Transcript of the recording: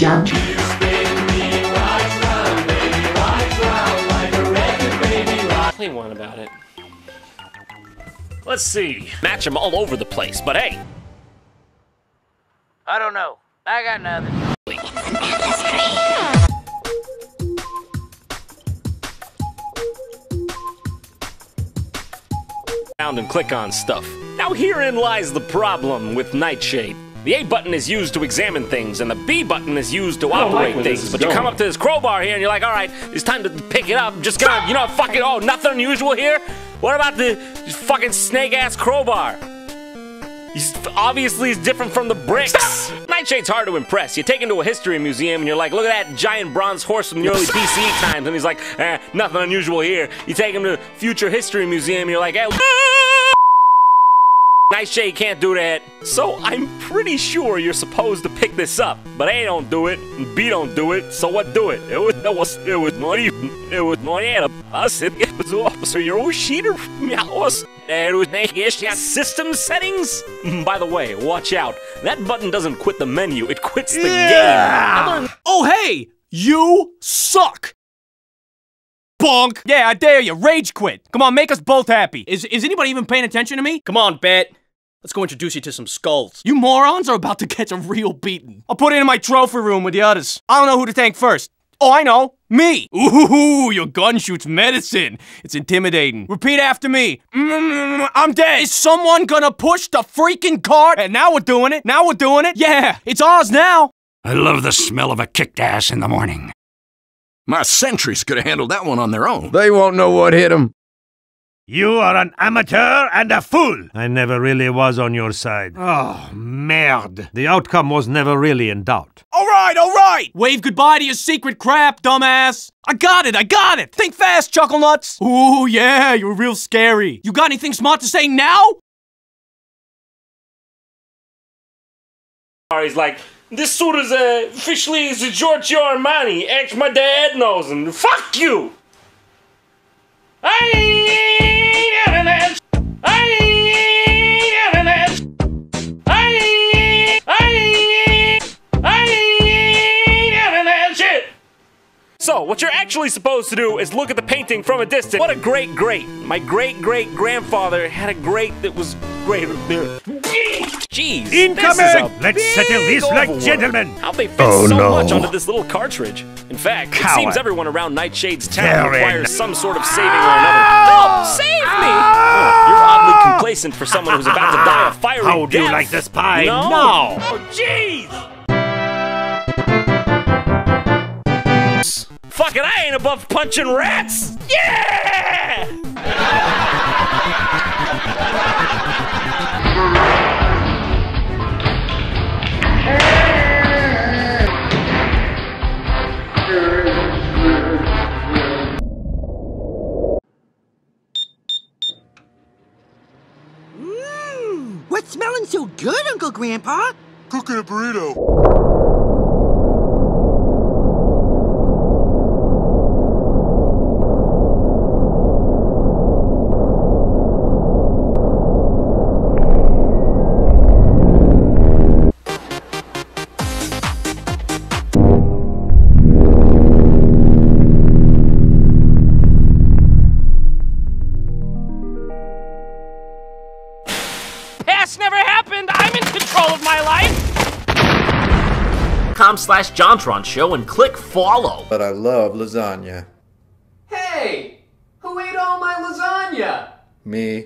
Jump. Play one about it. Let's see. Match them all over the place, but hey. I don't know. I got nothing. And click on stuff. Now herein lies the problem with Nightshade. The A button is used to examine things, and the B button is used to operate things. But you come up to this crowbar here, and you're like, all right, it's time to pick it up. I'm just gonna, you know, fucking, oh, nothing unusual here? What about the fucking snake-ass crowbar? He's obviously is different from the bricks. Nightshade's hard to impress. You take him to a history museum, and you're like, look at that giant bronze horse from the early BCE times, and he's like, nothing unusual here. You take him to Future History Museum, and you're like, hey, Nightshade can't do that. So I'm pretty sure you're supposed to pick this up, but A don't do it, and B don't do it. So what do it? It was not even. It was not us. It was Officer Yoshida. It was system settings. By the way, watch out. That button doesn't quit the menu. It quits the game. Oh hey, you suck. Bonk! Yeah, I dare you. Rage quit. Come on, make us both happy. Is anybody even paying attention to me? Come on, Bet. Let's go introduce you to some skulls. You morons are about to get a real beating. I'll put it in my trophy room with the others. I don't know who to thank first. Oh, I know. Me. Ooh, your gun shoots medicine. It's intimidating. Repeat after me. I'm dead. Is someone gonna push the freaking cart? And now we're doing it. Now we're doing it. Yeah, it's ours now. I love the smell of a kicked ass in the morning. My sentries could have handled that one on their own. They won't know what hit them. You are an amateur and a fool. I never really was on your side. Oh, merde. The outcome was never really in doubt. All right. Wave goodbye to your secret crap, dumbass. I got it. Think fast, Chuckle Nuts. Ooh, yeah, you're real scary. You got anything smart to say now? He's like, this suit is officially is Giorgio Armani. Act my dad knows, and fuck you. I ain't having that. I ain't having that. I ain't having that shit. So, what you're actually supposed to do is look at the painting from a distance. What a great. My great-great-grandfather had a grate that was greater there. Jeez, incoming! Let's settle this like gentlemen. How'd they fit so much onto this little cartridge? In fact, it seems everyone around Nightshade's town requires some sort of saving or another. Help! Save me! You're oddly complacent for someone who's about to die a fiery death. How do you like this pie? No! Oh, jeez! Fuck it, I ain't above punching rats! Yeah! What's smelling so good, Uncle Grandpa? Cooking a burrito. Never happened. I'm in control of my life. .com/JohnTron Show and click follow. But I love lasagna. Hey, who ate all my lasagna? Me.